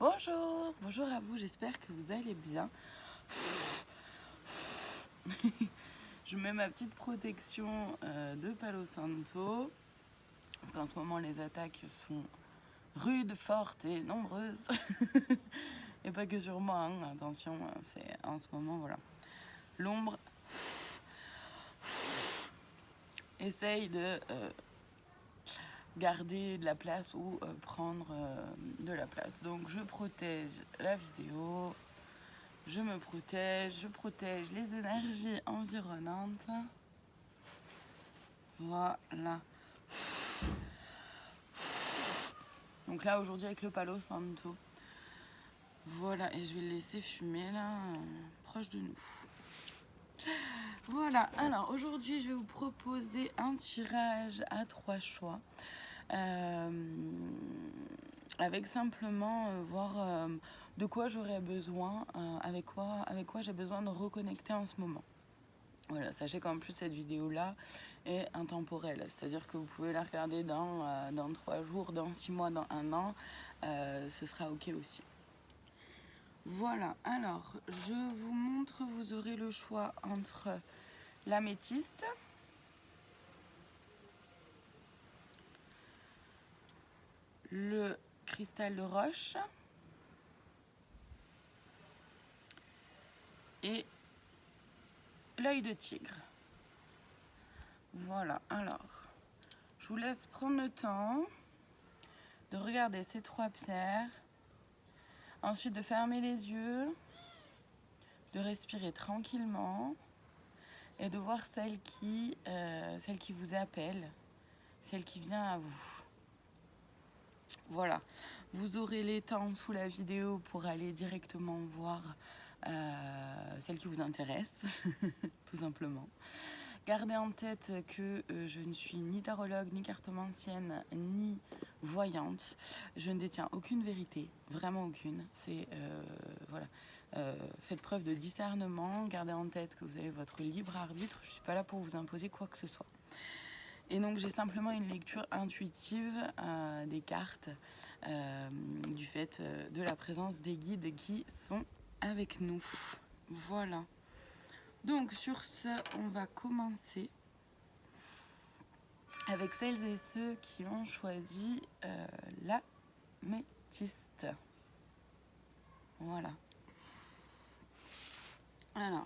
Bonjour, bonjour à vous, j'espère que vous allez bien. Je mets ma petite protection de Palo Santo, parce qu'en ce moment les attaques sont rudes, fortes et nombreuses. Et pas que sur moi, hein. Attention, c'est en ce moment, voilà. L'ombre essaye de garder de la place ou prendre de la place. Donc je protège la vidéo, je me protège, je protège les énergies environnantes. Voilà. Donc là aujourd'hui avec le Palo Santo. Voilà, et je vais le laisser fumer là, proche de nous. Voilà, alors aujourd'hui je vais vous proposer un tirage à 3 choix. Avec simplement voir de quoi j'aurais besoin, avec quoi j'ai besoin de reconnecter en ce moment. Voilà, sachez qu'en plus cette vidéo là est intemporelle, c'est-à-dire que vous pouvez la regarder dans 3 jours, dans 6 mois, dans 1 an, ce sera ok aussi. Voilà, alors je vous montre, vous aurez le choix entre l'améthyste, le cristal de roche et l'œil de tigre. Voilà, alors je vous laisse prendre le temps de regarder ces 3 pierres, ensuite de fermer les yeux, de respirer tranquillement et de voir celle qui vous appelle, celle qui vient à vous. Voilà, vous aurez les temps sous la vidéo pour aller directement voir celle qui vous intéresse, tout simplement. Gardez en tête que je ne suis ni tarologue, ni cartomancienne, ni voyante. Je ne détiens aucune vérité, vraiment aucune. C'est voilà. Faites preuve de discernement, gardez en tête que vous avez votre libre arbitre. Je ne suis pas là pour vous imposer quoi que ce soit. Et donc j'ai simplement une lecture intuitive des cartes du fait de la présence des guides qui sont avec nous. Voilà. Donc sur ce, on va commencer avec celles et ceux qui ont choisi l'améthyste. Voilà. Alors,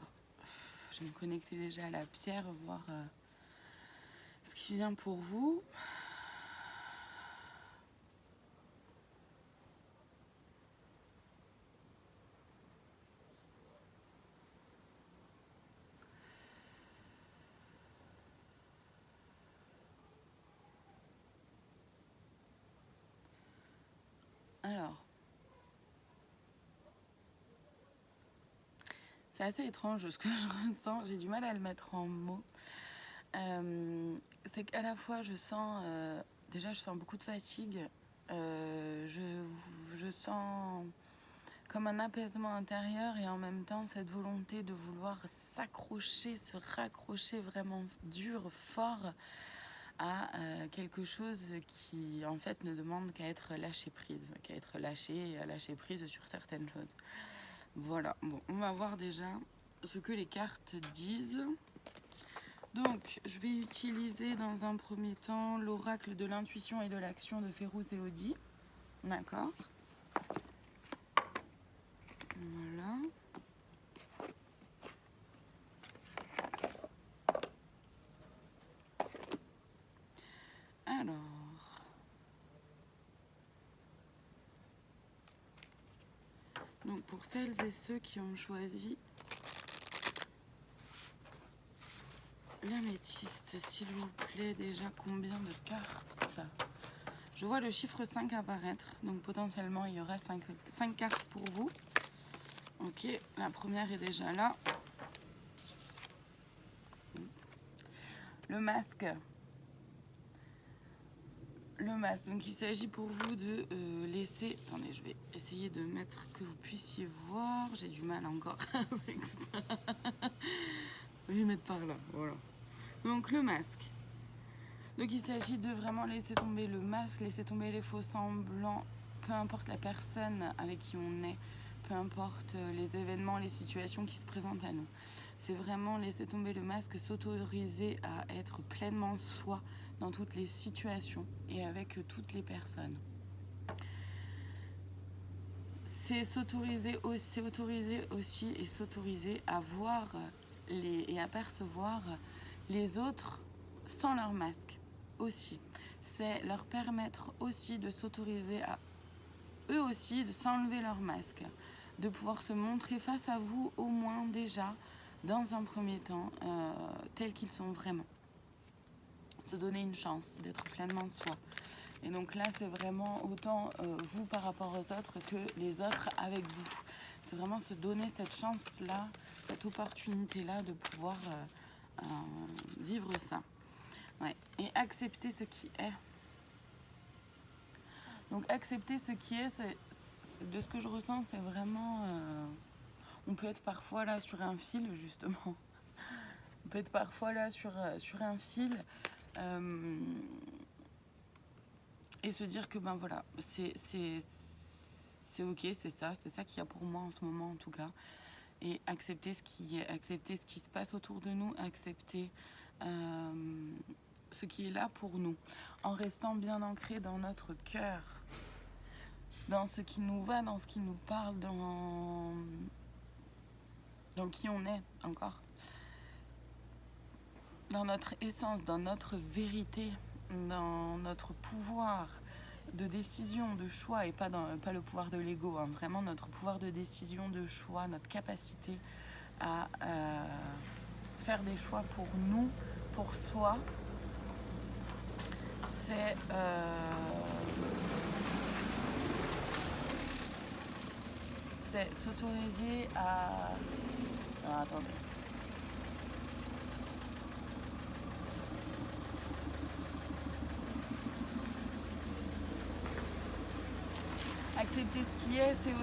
je vais me connecter déjà à la pierre, voir ce qui vient pour vous. Alors, c'est assez étrange ce que je ressens, j'ai du mal à le mettre en mots. C'est qu'à la fois je sens, déjà je sens beaucoup de fatigue, je sens comme un apaisement intérieur et en même temps cette volonté de vouloir s'accrocher, se raccrocher vraiment dur, fort à quelque chose qui en fait ne demande qu'à être lâché prise, qu'à être lâché prise sur certaines choses. Voilà, bon, on va voir déjà ce que les cartes disent. Donc, je vais utiliser dans un premier temps l'oracle de l'intuition et de l'action de Férouz et Audi. D'accord. Voilà. Alors. Donc, pour celles et ceux qui ont choisi l'améthyste, s'il vous plaît, déjà combien de cartes? Je vois le chiffre 5 apparaître, donc potentiellement il y aura 5 cartes pour vous. Ok, la première est déjà là. Le masque. Le masque, donc il s'agit pour vous de laisser... Attendez, je vais essayer de mettre que vous puissiez voir. J'ai du mal encore avec ça. Je vais mettre par là, voilà. Donc le masque. Donc il s'agit de vraiment laisser tomber le masque, laisser tomber les faux semblants, peu importe la personne avec qui on est, peu importe les événements, les situations qui se présentent à nous. C'est vraiment laisser tomber le masque, s'autoriser à être pleinement soi dans toutes les situations et avec toutes les personnes. C'est s'autoriser aussi et s'autoriser à voir et à percevoir les autres sans leur masque aussi. C'est leur permettre aussi de s'autoriser à eux aussi de s'enlever leur masque, de pouvoir se montrer face à vous au moins déjà dans un premier temps tels qu'ils sont vraiment. Se donner une chance d'être pleinement soi. Et donc là, c'est vraiment autant vous par rapport aux autres que les autres avec vous. C'est vraiment se donner cette chance-là, cette opportunité-là de pouvoir vivre ça. Ouais. Et accepter ce qui est. Donc accepter ce qui est, de ce que je ressens, c'est vraiment... on peut être parfois là sur un fil, justement. On peut être parfois là sur un fil. Et se dire que ben voilà, c'est ok, c'est ça qu'il y a pour moi en ce moment en tout cas. Et accepter ce qui est, accepter ce qui se passe autour de nous, accepter ce qui est là pour nous, en restant bien ancré dans notre cœur, dans ce qui nous va, dans ce qui nous parle, dans qui on est encore, dans notre essence, dans notre vérité, dans notre pouvoir de décision, de choix, et pas le pouvoir de l'ego, hein, vraiment notre pouvoir de décision, de choix, notre capacité à faire des choix pour nous, pour soi, c'est s'autoriser à... Alors, attendez. Accepter ce qui est, c'est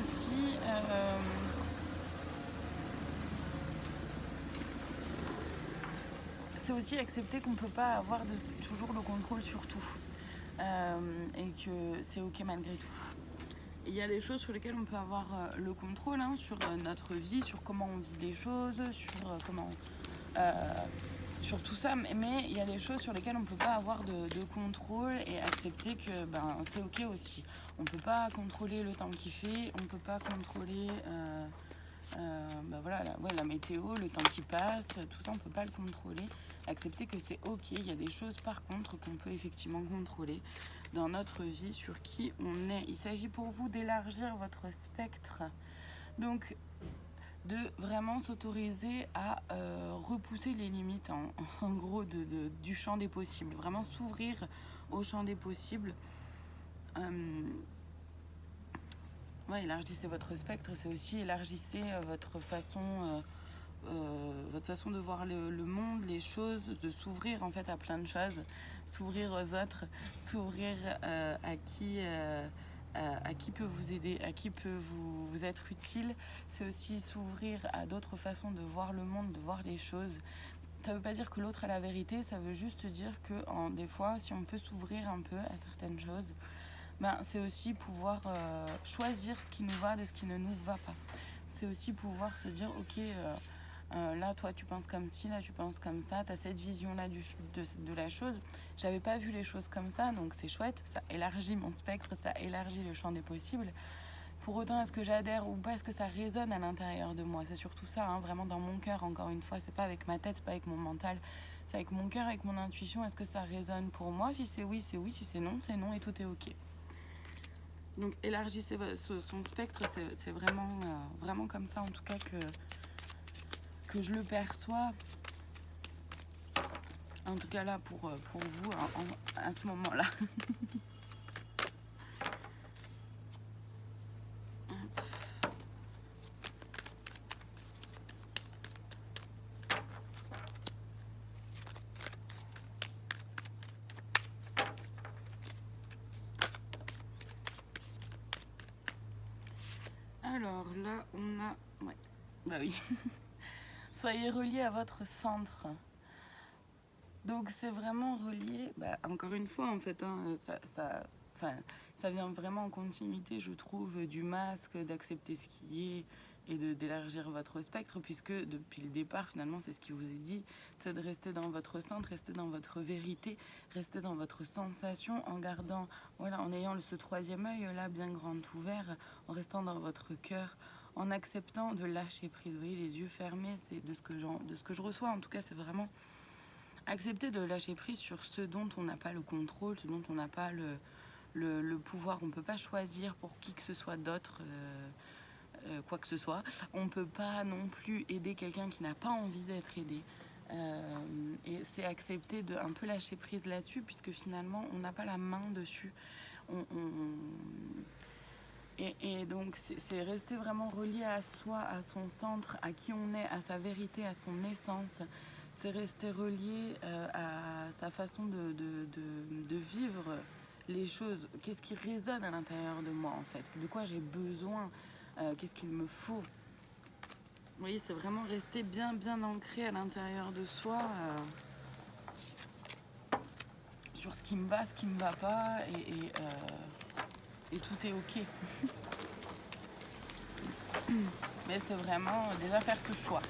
aussi accepter qu'on ne peut pas avoir toujours le contrôle sur tout et que c'est ok malgré tout. Il y a des choses sur lesquelles on peut avoir le contrôle, hein, sur notre vie, sur comment on vit les choses, sur tout ça, mais il y a des choses sur lesquelles on ne peut pas avoir de contrôle et accepter que c'est ok aussi. On ne peut pas contrôler le temps qu'il fait, on ne peut pas contrôler la météo, le temps qui passe, tout ça on ne peut pas le contrôler. Accepter que c'est ok, il y a des choses par contre qu'on peut effectivement contrôler dans notre vie, sur qui on est. Il s'agit pour vous d'élargir votre spectre, donc de vraiment s'autoriser à repousser les limites en gros du champ des possibles, vraiment s'ouvrir au champ des possibles. Élargissez votre spectre, c'est aussi élargissez votre façon de voir le monde, les choses, de s'ouvrir en fait à plein de choses, s'ouvrir aux autres, s'ouvrir à qui peut vous aider, à qui peut vous être utile. C'est aussi s'ouvrir à d'autres façons de voir le monde, de voir les choses. Ça ne veut pas dire que l'autre a la vérité, ça veut juste dire que des fois, si on peut s'ouvrir un peu à certaines choses, c'est aussi pouvoir choisir ce qui nous va de ce qui ne nous va pas. C'est aussi pouvoir se dire, ok, là, toi, tu penses comme ci, là, tu penses comme ça, tu as cette vision-là de la chose. J'avais pas vu les choses comme ça, donc c'est chouette, ça élargit mon spectre, ça élargit le champ des possibles. Pour autant, est-ce que j'adhère ou pas, est-ce que ça résonne à l'intérieur de moi? C'est surtout ça, hein, vraiment dans mon cœur, encore une fois, c'est pas avec ma tête, c'est pas avec mon mental, c'est avec mon cœur, avec mon intuition. Est-ce que ça résonne pour moi? Si c'est oui, si c'est non, et tout est ok. Donc élargissez son spectre, c'est vraiment, vraiment comme ça en tout cas que je le perçois, en tout cas là pour vous à ce moment-là. Alors là on a... Ouais, bah oui. Soyez relié à votre centre. Donc c'est vraiment relié, encore une fois en fait, hein, enfin, ça vient vraiment en continuité, je trouve, du masque, d'accepter ce qui est et d'élargir votre spectre, puisque depuis le départ, finalement, c'est ce qui vous est dit, c'est de rester dans votre centre, rester dans votre vérité, rester dans votre sensation, en gardant, voilà, en ayant ce troisième œil là bien grand ouvert, en restant dans votre cœur, en acceptant de lâcher prise. Vous voyez, les yeux fermés, c'est de ce que je reçois, en tout cas, c'est vraiment accepter de lâcher prise sur ce dont on n'a pas le contrôle, ce dont on n'a pas le pouvoir. On ne peut pas choisir pour qui que ce soit d'autre quoi que ce soit. On ne peut pas non plus aider quelqu'un qui n'a pas envie d'être aidé. Et c'est accepter de un peu lâcher prise là-dessus, puisque finalement, on n'a pas la main dessus. Et donc, c'est rester vraiment relié à soi, à son centre, à qui on est, à sa vérité, à son essence. C'est rester relié à sa façon de vivre les choses. Qu'est-ce qui résonne à l'intérieur de moi, en fait? De quoi j'ai besoin? Qu'est-ce qu'il me faut? Vous voyez, c'est vraiment rester bien ancré à l'intérieur de soi sur ce qui me va, ce qui me va pas, et tout est ok. Mais c'est vraiment déjà faire ce choix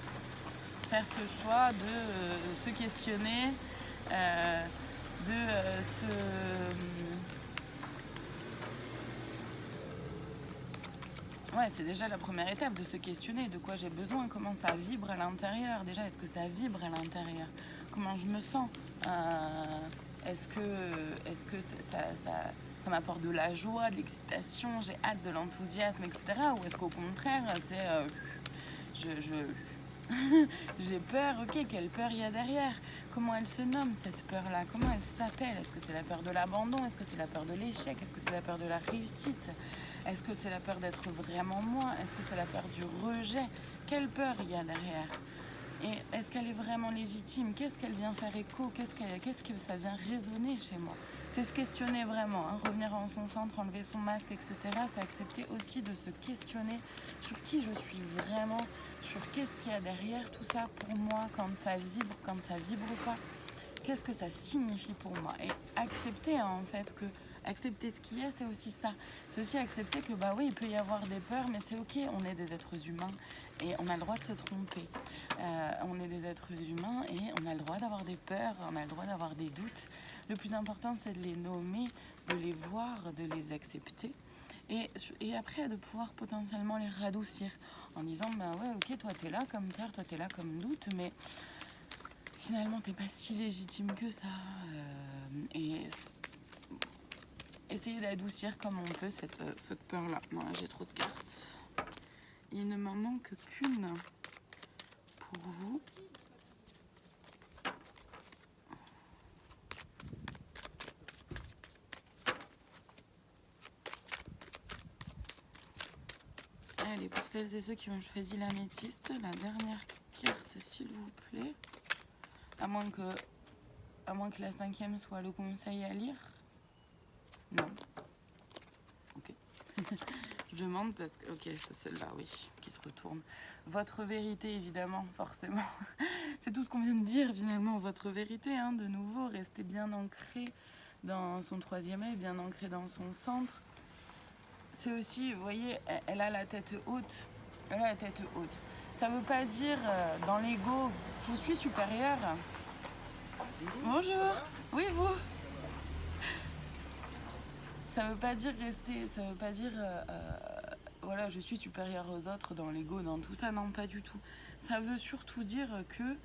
de se questionner, Ouais, c'est déjà la première étape, de se questionner de quoi j'ai besoin, comment ça vibre à l'intérieur. Déjà, est-ce que ça vibre à l'intérieur? Comment je me sens? Est-ce que ça m'apporte de la joie, de l'excitation, j'ai hâte, de l'enthousiasme, etc. Ou est-ce qu'au contraire, c'est j'ai peur, ok, quelle peur il y a derrière? Comment elle se nomme, cette peur-là? Comment elle s'appelle? Est-ce que c'est la peur de l'abandon? Est-ce que c'est la peur de l'échec? Est-ce que c'est la peur de la réussite? Est-ce que c'est la peur d'être vraiment moi? Est-ce que c'est la peur du rejet? Quelle peur il y a derrière? Et est-ce qu'elle est vraiment légitime? Qu'est-ce qu'elle vient faire écho? Qu'est-ce que ça vient résonner chez moi? C'est se questionner vraiment, hein, revenir en son centre, enlever son masque, etc. C'est accepter aussi de se questionner sur qui je suis vraiment, sur qu'est-ce qu'il y a derrière tout ça pour moi, quand ça vibre, quand ça vibre pas. Qu'est-ce que ça signifie pour moi? Et accepter, hein, en fait, que accepter ce qui est, c'est aussi ça. C'est aussi accepter que, bah oui, il peut y avoir des peurs, mais c'est ok, on est des êtres humains et on a le droit de se tromper. On est des êtres humains et on a le droit d'avoir des peurs, on a le droit d'avoir des doutes. Le plus important, c'est de les nommer, de les voir, de les accepter. Et après, de pouvoir potentiellement les radoucir en disant, bah ouais, ok, toi t'es là comme peur, toi t'es là comme doute, mais finalement t'es pas si légitime que ça. Et essayer d'adoucir comme on peut cette peur-là. Moi, j'ai trop de cartes. Il ne m'en manque qu'une pour vous. Allez, pour celles et ceux qui ont choisi l'améthyste, la dernière carte, s'il vous plaît. À moins que la cinquième soit le conseil à lire. Non. Ok. Je demande parce que... Ok, c'est celle-là, oui, qui se retourne. Votre vérité, évidemment, forcément. C'est tout ce qu'on vient de dire, finalement. Votre vérité, hein, de nouveau, rester bien ancré dans son troisième œil, bien ancré dans son centre. C'est aussi, vous voyez, elle a la tête haute. Elle a la tête haute. Ça veut pas dire, dans l'ego, je suis supérieure. Bonjour. Oui, vous. Ça veut pas dire rester, ça veut pas dire voilà, je suis supérieure aux autres dans l'ego, dans tout ça, non, pas du tout. Ça veut surtout dire que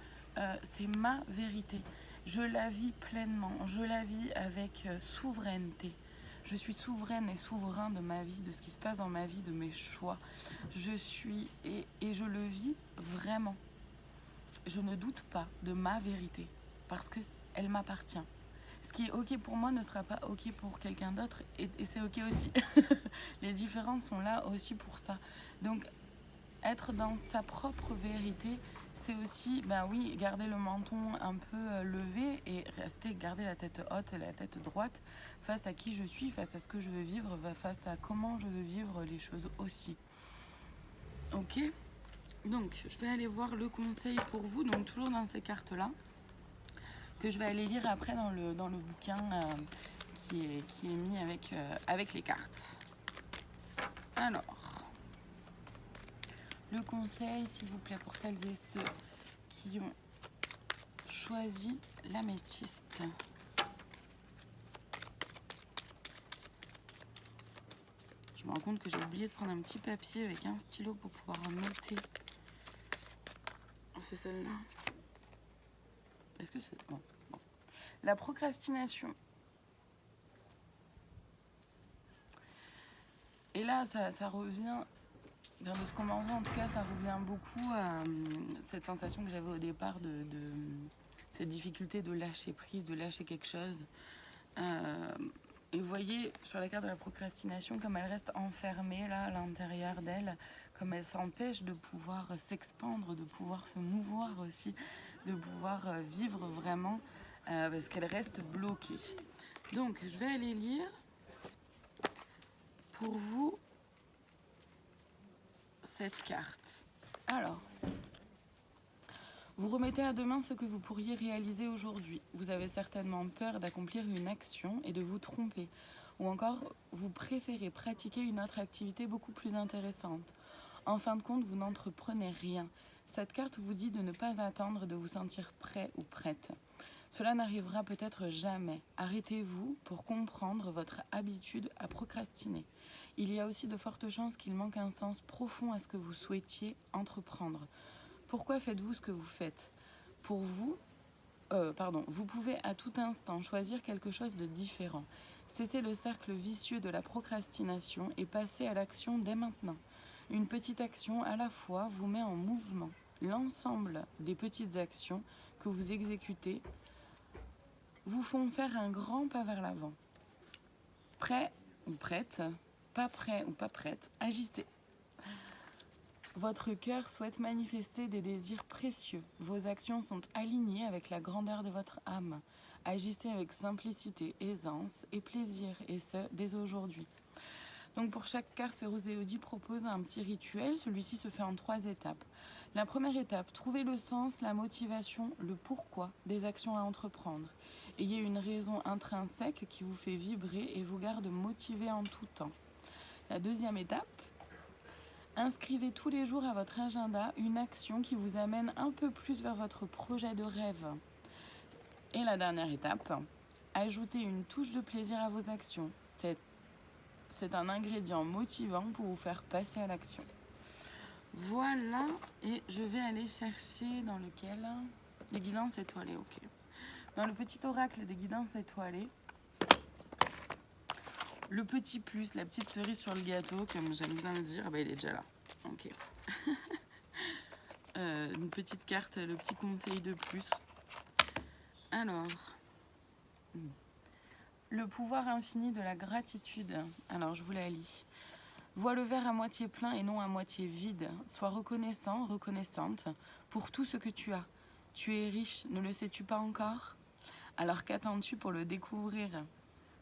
c'est ma vérité. Je la vis pleinement, je la vis avec souveraineté. Je suis souveraine et souverain de ma vie, de ce qui se passe dans ma vie, de mes choix. Je suis, et je le vis vraiment. Je ne doute pas de ma vérité, parce qu'elle m'appartient. Ce qui est ok pour moi ne sera pas ok pour quelqu'un d'autre, et c'est ok aussi. Les différences sont là aussi pour ça. Donc, être dans sa propre vérité, c'est aussi, ben oui, garder le menton un peu levé et garder la tête haute, la tête droite, face à qui je suis, face à ce que je veux vivre, face à comment je veux vivre les choses aussi. Ok ? Donc, je vais aller voir le conseil pour vous, donc toujours dans ces cartes-là, que je vais aller lire après dans le bouquin qui est mis avec les cartes. Alors, le conseil, s'il vous plaît, pour celles et ceux qui ont choisi l'améthyste. Je me rends compte que j'ai oublié de prendre un petit papier avec un stylo pour pouvoir noter. C'est celle-là. Est-ce que c'est... Bon. La procrastination. Et là, ça revient, de ce qu'on m'envoie en tout cas, ça revient beaucoup à cette sensation que j'avais au départ de cette difficulté de lâcher prise, de lâcher quelque chose. Et vous voyez sur la carte de la procrastination comme elle reste enfermée là à l'intérieur d'elle, comme elle s'empêche de pouvoir s'expandre, de pouvoir se mouvoir aussi, de pouvoir vivre vraiment, parce qu'elle reste bloquée. Donc je vais aller lire pour vous cette carte. Alors, vous remettez à demain ce que vous pourriez réaliser aujourd'hui. Vous avez certainement peur d'accomplir une action et de vous tromper. Ou encore, vous préférez pratiquer une autre activité beaucoup plus intéressante. En fin de compte, vous n'entreprenez rien. Cette carte vous dit de ne pas attendre de vous sentir prêt ou prête. Cela n'arrivera peut-être jamais. Arrêtez-vous pour comprendre votre habitude à procrastiner. Il y a aussi de fortes chances qu'il manque un sens profond à ce que vous souhaitiez entreprendre. Pourquoi faites-vous ce que vous faites ? Pour vous, vous pouvez à tout instant choisir quelque chose de différent. Cessez le cercle vicieux de la procrastination et passez à l'action dès maintenant. Une petite action à la fois vous met en mouvement. L'ensemble des petites actions que vous exécutez vous font faire un grand pas vers l'avant. Prêt ou prête, pas prêt ou pas prête, agissez. Votre cœur souhaite manifester des désirs précieux. Vos actions sont alignées avec la grandeur de votre âme. Agissez avec simplicité, aisance et plaisir, et ce, dès aujourd'hui. Donc pour chaque carte, Roséodie propose un petit rituel. Celui-ci se fait en 3 étapes. La première étape, trouvez le sens, la motivation, le pourquoi des actions à entreprendre. Ayez une raison intrinsèque qui vous fait vibrer et vous garde motivé en tout temps. La deuxième étape, inscrivez tous les jours à votre agenda une action qui vous amène un peu plus vers votre projet de rêve. Et la dernière étape, ajoutez une touche de plaisir à vos actions. C'est un ingrédient motivant pour vous faire passer à l'action. Voilà, et je vais aller chercher dans lequel... Les guidances étoilées, ok. Dans le petit oracle des guidances étoilées, le petit plus, la petite cerise sur le gâteau, comme j'aime bien le dire, il est déjà là. Ok. Une petite carte, le petit conseil de plus. Alors, le pouvoir infini de la gratitude. Alors, je vous la lis. Vois le verre à moitié plein et non à moitié vide. Sois reconnaissant, reconnaissante pour tout ce que tu as. Tu es riche, ne le sais-tu pas encore ? Alors qu'attends-tu pour le découvrir ?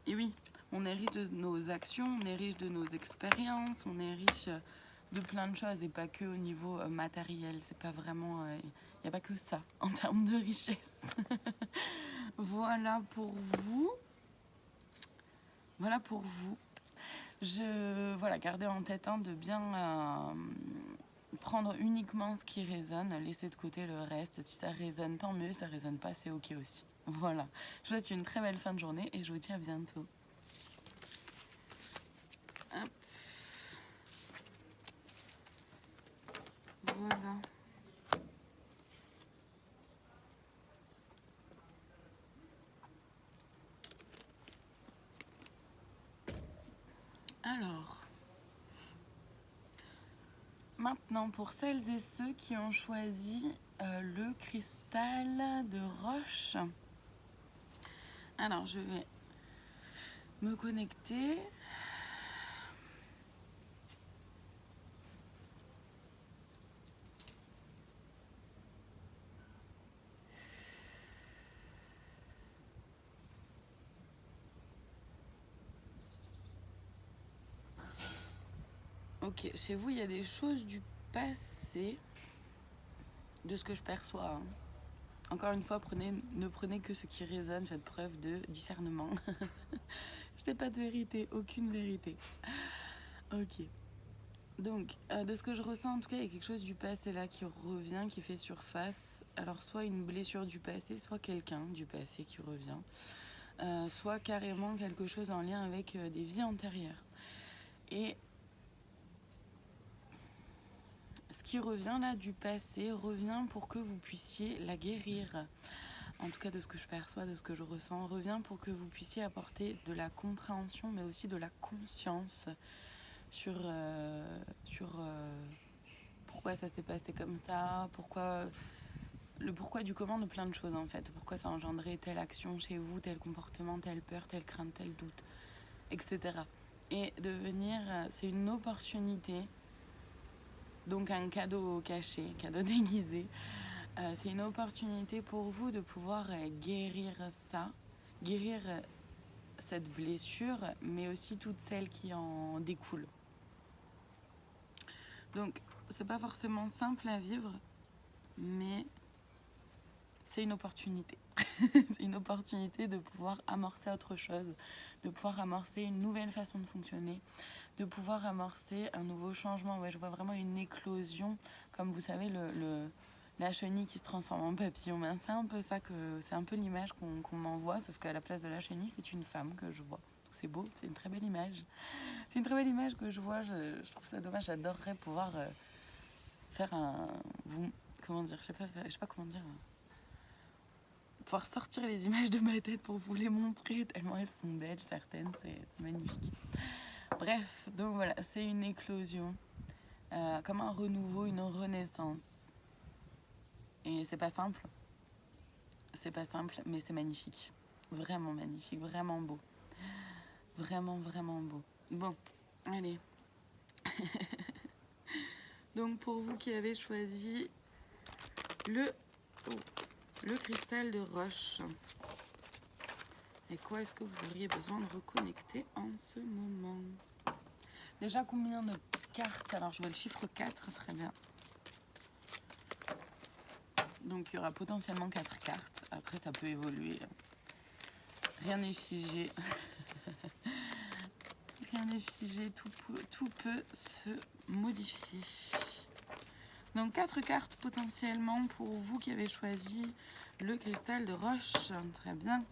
Et oui, on est riche de nos actions, on est riche de nos expériences, on est riche de plein de choses et pas que au niveau matériel. C'est pas vraiment, il n'y a pas que ça en termes de richesse. Voilà pour vous. Voilà pour vous. Gardez en tête de bien prendre uniquement ce qui résonne, laisser de côté le reste. Si ça résonne, tant mieux. Si ça résonne pas, c'est ok aussi. Voilà. Je vous souhaite une très belle fin de journée et je vous dis à bientôt. Hop. Voilà. Alors, maintenant pour celles et ceux qui ont choisi le cristal de roche. Alors, je vais me connecter. Ok, chez vous, il y a des choses du passé, de ce que je perçois. Encore une fois, ne prenez que ce qui résonne, faites preuve de discernement. Je n'ai pas de vérité, aucune vérité. Ok. Donc, de ce que je ressens, en tout cas, il y a quelque chose du passé là qui revient, qui fait surface. Alors, soit une blessure du passé, soit quelqu'un du passé qui revient. Soit carrément quelque chose en lien avec des vies antérieures. Et ce qui revient là du passé revient pour que vous puissiez la guérir. En tout cas, de ce que je perçois, de ce que je ressens, revient pour que vous puissiez apporter de la compréhension, mais aussi de la conscience sur pourquoi ça s'est passé comme ça, le pourquoi du comment de plein de choses en fait. Pourquoi ça a engendré telle action chez vous, tel comportement, telle peur, telle crainte, tel doute, etc. Et de venir, c'est une opportunité, donc un cadeau caché, cadeau déguisé. C'est une opportunité pour vous de pouvoir guérir ça, guérir cette blessure, mais aussi toutes celles qui en découlent. Donc, c'est pas forcément simple à vivre, mais c'est une opportunité. C'est une opportunité de pouvoir amorcer autre chose, de pouvoir amorcer une nouvelle façon de fonctionner, de pouvoir amorcer un nouveau changement. Ouais, je vois vraiment une éclosion, comme vous savez, la chenille qui se transforme en papillon. Ben, c'est un peu ça, c'est un peu l'image qu'on m'envoie, sauf qu'à la place de la chenille, c'est une femme que je vois. C'est beau, c'est une très belle image. C'est une très belle image que je vois, je trouve ça dommage, j'adorerais pouvoir faire comment dire, je sais pas comment dire, pouvoir sortir les images de ma tête pour vous les montrer, tellement elles sont belles, certaines, c'est magnifique. Bref, donc voilà, c'est une éclosion, comme un renouveau, une renaissance. Et c'est pas simple, mais c'est magnifique. Vraiment magnifique, vraiment beau. Vraiment, vraiment beau. Bon, allez. Donc pour vous qui avez choisi le cristal de roche, et quoi est-ce que vous auriez besoin de reconnecter en ce moment? Déjà, combien de cartes? Alors je vois le chiffre 4, très bien. Donc il y aura potentiellement 4 cartes. Après ça peut évoluer. Rien n'est figé. Rien n'est figé, tout peut se modifier. Donc 4 cartes potentiellement pour vous qui avez choisi le cristal de roche. Très bien.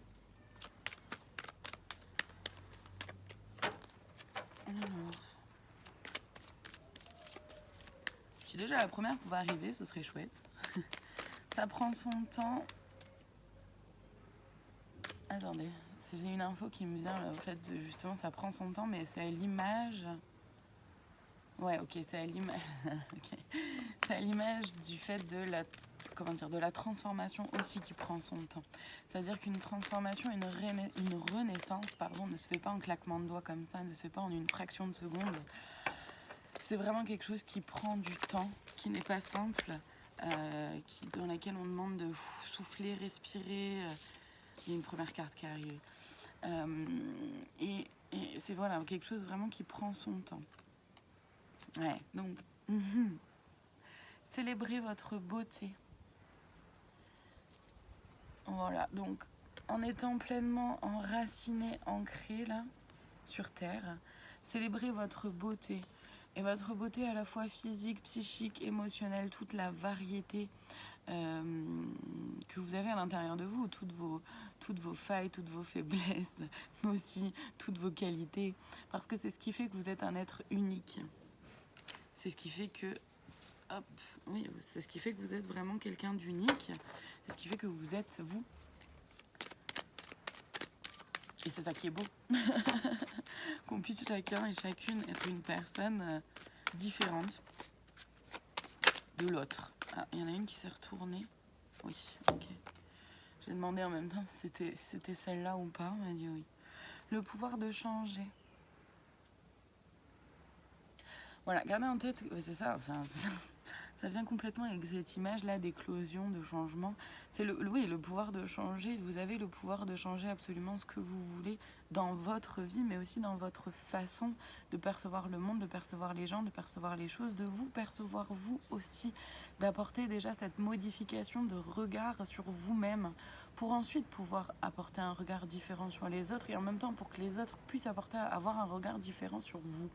Alors, si déjà la première pouvait arriver, ce serait chouette. Ça prend son temps. Attendez, j'ai une info qui me vient, au fait, justement, ça prend son temps, mais c'est à l'image. Ouais, ok, c'est à l'image. Okay. C'est à l'image du fait de la transformation aussi qui prend son temps. C'est-à-dire qu'une transformation, une renaissance, ne se fait pas en claquement de doigts comme ça, ne se fait pas en une fraction de seconde. C'est vraiment quelque chose qui prend du temps, qui n'est pas simple, dans laquelle on demande de souffler, respirer. Il y a une première carte qui arrive. Et c'est voilà, quelque chose vraiment qui prend son temps. Ouais, donc, célébrez votre beauté. Voilà, donc, en étant pleinement enraciné, ancré, là, sur Terre, célébrez votre beauté. Et votre beauté à la fois physique, psychique, émotionnelle, toute la variété que vous avez à l'intérieur de vous, toutes vos failles, toutes vos faiblesses, mais aussi toutes vos qualités. Parce que c'est ce qui fait que vous êtes un être unique. C'est ce qui fait que c'est ce qui fait que vous êtes vraiment quelqu'un d'unique. C'est ce qui fait que vous êtes vous. Et c'est ça qui est beau. Qu'on puisse chacun et chacune être une personne différente de l'autre. Ah, il y en a une qui s'est retournée. Oui, ok. J'ai demandé en même temps si c'était celle-là ou pas. On m'a dit oui. Le pouvoir de changer. Voilà, gardez en tête, c'est ça, enfin, ça Ça vient complètement avec cette image-là d'éclosion, de changement. C'est oui, le pouvoir de changer. Vous avez le pouvoir de changer absolument ce que vous voulez dans votre vie, mais aussi dans votre façon de percevoir le monde, de percevoir les gens, de percevoir les choses, de vous percevoir vous aussi, d'apporter déjà cette modification de regard sur vous-même pour ensuite pouvoir apporter un regard différent sur les autres et en même temps pour que les autres puissent avoir un regard différent sur vous.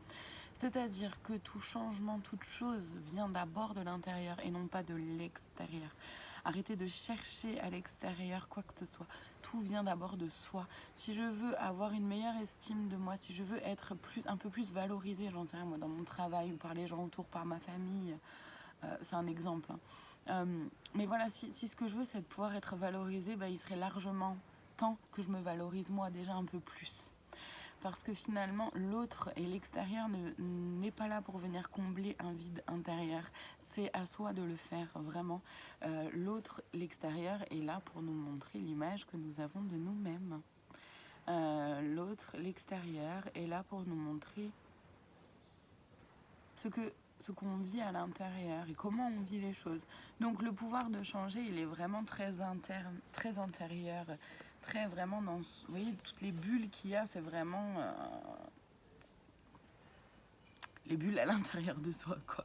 C'est-à-dire que tout changement, toute chose vient d'abord de l'intérieur et non pas de l'extérieur. Arrêtez de chercher à l'extérieur quoi que ce soit. Tout vient d'abord de soi. Si je veux avoir une meilleure estime de moi, si je veux être un peu plus valorisée, j'en sais rien moi, dans mon travail ou par les gens autour, par ma famille, c'est un exemple. Mais voilà, si ce que je veux c'est de pouvoir être valorisée, il serait largement temps que je me valorise moi déjà un peu plus. Parce que finalement, l'autre et l'extérieur n'est pas là pour venir combler un vide intérieur. C'est à soi de le faire, vraiment. L'autre, l'extérieur, est là pour nous montrer l'image que nous avons de nous-mêmes. L'autre, l'extérieur, est là pour nous montrer ce qu'on vit à l'intérieur et comment on vit les choses. Donc le pouvoir de changer, il est vraiment très interne, très intérieur, très vraiment dans... Vous voyez, toutes les bulles qu'il y a, c'est vraiment... les bulles à l'intérieur de soi, quoi.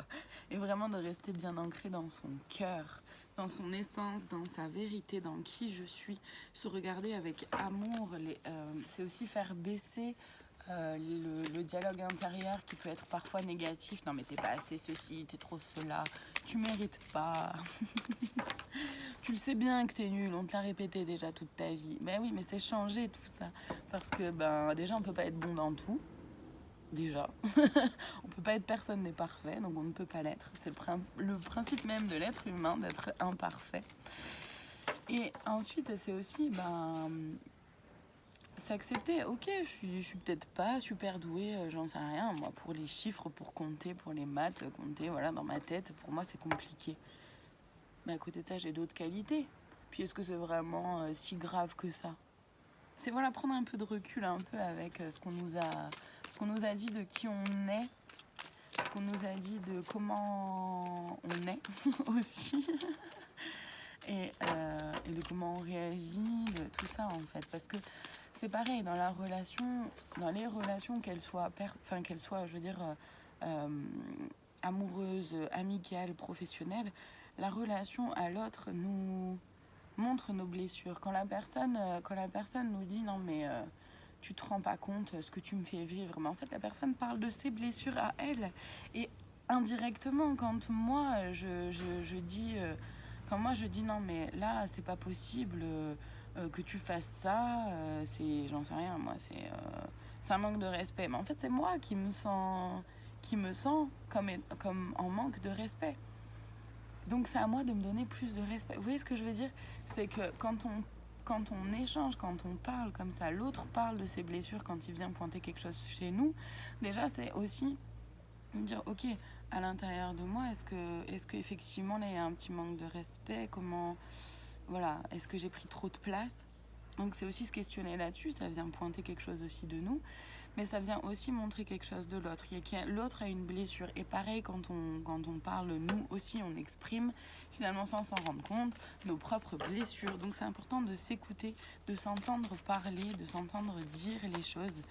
Et vraiment de rester bien ancré dans son cœur, dans son essence, dans sa vérité, dans qui je suis. Se regarder avec amour, c'est aussi faire baisser le dialogue intérieur qui peut être parfois négatif. Non mais t'es pas assez ceci, t'es trop cela, tu mérites pas. Tu le sais bien que t'es nul, on te l'a répété déjà toute ta vie. Ben oui, mais c'est changer tout ça. Parce que déjà on peut pas être bon dans tout. Déjà, on peut pas être, personne n'est parfait, donc on ne peut pas l'être. C'est le principe même de l'être humain, d'être imparfait. Et ensuite, c'est aussi s'accepter. Ok, je suis peut-être pas super douée, j'en sais rien, moi, pour les chiffres, pour compter, pour les maths, compter, voilà, dans ma tête, pour moi, c'est compliqué. Mais à côté de ça, j'ai d'autres qualités. Puis est-ce que c'est vraiment si grave que ça? C'est voilà, prendre un peu de recul, un peu avec ce qu'on nous a dit de qui on est, ce qu'on nous a dit de comment on est aussi, et de comment on réagit, de tout ça en fait. Parce que c'est pareil, dans les relations, qu'elles soient, je veux dire, amoureuses, amicales, professionnelles, la relation à l'autre nous montre nos blessures. Quand la personne nous dit non mais tu te rends pas compte ce que tu me fais vivre, mais en fait la personne parle de ses blessures à elle. Et indirectement, quand moi je dis non mais là c'est pas possible que tu fasses ça, c'est, j'en sais rien moi, c'est un manque de respect. Mais en fait c'est moi qui me sens comme en manque de respect. Donc c'est à moi de me donner plus de respect. Vous voyez ce que je veux dire? C'est que quand on échange, quand on parle comme ça, l'autre parle de ses blessures quand il vient pointer quelque chose chez nous, déjà c'est aussi me dire ok, à l'intérieur de moi, est-ce que effectivement là il y a un petit manque de respect, voilà, est-ce que j'ai pris trop de place? Donc c'est aussi se questionner là-dessus, ça vient pointer quelque chose aussi de nous, mais ça vient aussi montrer quelque chose de l'autre. L'autre a une blessure, et pareil quand on parle, nous aussi on exprime finalement sans s'en rendre compte nos propres blessures. Donc c'est important de s'écouter, de s'entendre parler, de s'entendre dire les choses,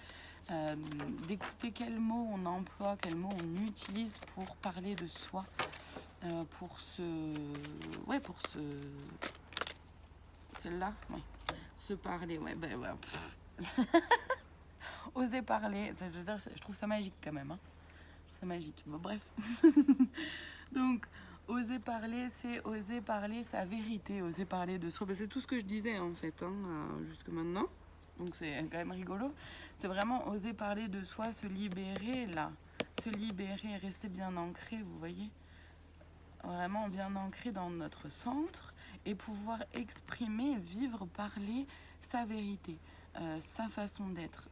d'écouter quels mots on emploie, quels mots on utilise pour parler de soi, pour celle-là, ouais. Se parler, ouais, oser parler, je trouve ça magique quand même, hein. Je trouve ça magique, bon bref. Donc oser parler, c'est oser parler sa vérité, oser parler de soi. C'est tout ce que je disais en fait, jusque maintenant. Donc c'est quand même rigolo. C'est vraiment oser parler de soi, se libérer là. Se libérer, rester bien ancré, vous voyez. Vraiment bien ancré dans notre centre et pouvoir exprimer, vivre, parler sa vérité, sa façon d'être,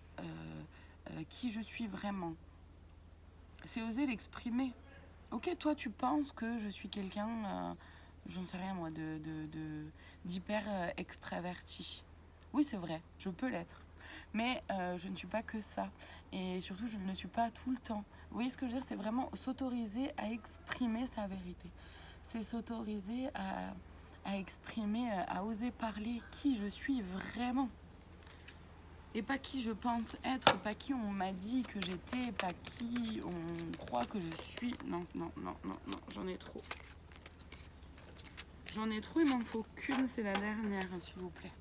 qui je suis vraiment. C'est oser l'exprimer. Ok, toi tu penses que je suis quelqu'un, j'en sais rien moi, d'hyper extraverti. Oui c'est vrai, je peux l'être. Mais je ne suis pas que ça. Et surtout je ne suis pas tout le temps. Vous voyez ce que je veux dire? C'est vraiment s'autoriser à exprimer sa vérité. c'est s'autoriser à exprimer, à oser parler qui je suis vraiment. Et pas qui je pense être, pas qui on m'a dit que j'étais, pas qui on croit que je suis. Non, non, non, non, non, j'en ai trop. J'en ai trop, il m'en faut qu'une, c'est la dernière, s'il vous plaît.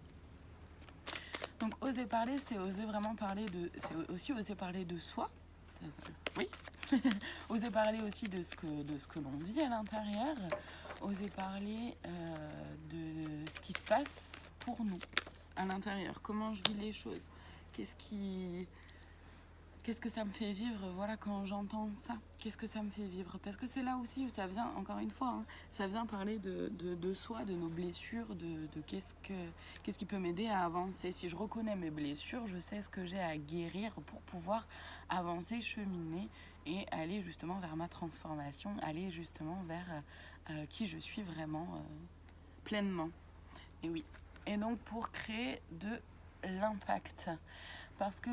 Donc oser parler, c'est oser vraiment parler de... C'est aussi oser parler de soi. Oui. Oser parler aussi de ce que l'on vit à l'intérieur. Oser parler de ce qui se passe pour nous à l'intérieur. Comment je vis les choses. Qu'est-ce que ça me fait vivre, voilà, quand j'entends ça. Qu'est-ce que ça me fait vivre? Parce que c'est là aussi où ça vient, encore une fois, hein, ça vient parler de soi, de nos blessures, de qu'est-ce qui peut m'aider à avancer. Si je reconnais mes blessures, je sais ce que j'ai à guérir pour pouvoir avancer, cheminer et aller justement vers ma transformation, aller justement vers qui je suis vraiment pleinement. Et oui. Et donc pour créer de l'impact. Parce que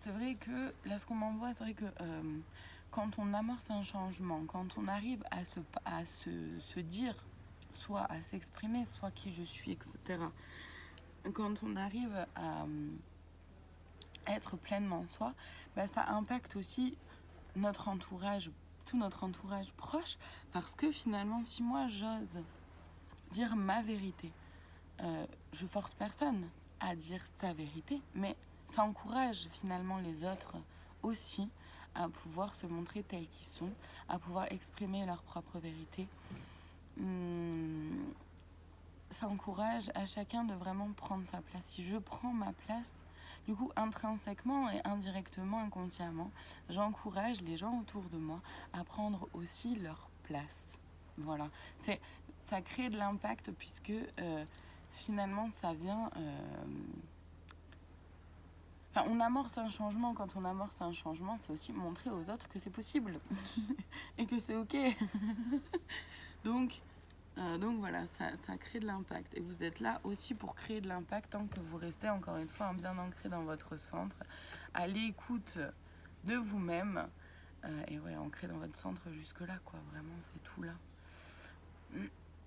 c'est vrai que, là ce qu'on m'envoie, c'est vrai que quand on amorce un changement, quand on arrive à se dire, soit à s'exprimer, soit qui je suis, etc. Quand on arrive à être pleinement soi, bah, ça impacte aussi notre entourage, tout notre entourage proche, parce que finalement, si moi j'ose dire ma vérité, je force personne à dire sa vérité, mais ça encourage finalement les autres aussi à pouvoir se montrer tels qu'ils sont, à pouvoir exprimer leur propre vérité. Ça encourage à chacun de vraiment prendre sa place. Si je prends ma place, du coup, intrinsèquement et indirectement, inconsciemment, j'encourage les gens autour de moi à prendre aussi leur place. Voilà. Ça crée de l'impact puisque finalement, ça vient... Enfin, on amorce un changement. Quand on amorce un changement, c'est aussi montrer aux autres que c'est possible et que c'est ok. Donc voilà, ça crée de l'impact. Et vous êtes là aussi pour créer de l'impact tant que vous restez encore une fois bien ancré dans votre centre, à l'écoute de vous-même. Et ouais, ancré dans votre centre jusque-là, quoi. Vraiment, c'est tout là.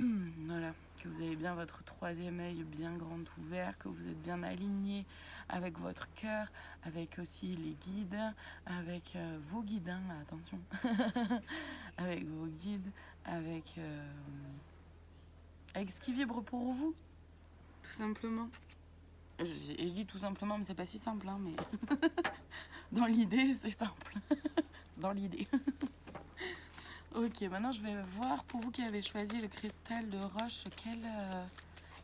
Voilà, que vous avez bien votre troisième œil bien grand ouvert, que vous êtes bien aligné avec votre cœur, avec aussi les guides, avec vos guides, hein, attention, avec vos guides, avec ce qui vibre pour vous, tout simplement. Je dis tout simplement, mais c'est pas si simple, hein, mais dans l'idée, c'est simple. Dans l'idée. Ok, maintenant je vais voir pour vous qui avez choisi le cristal de roche,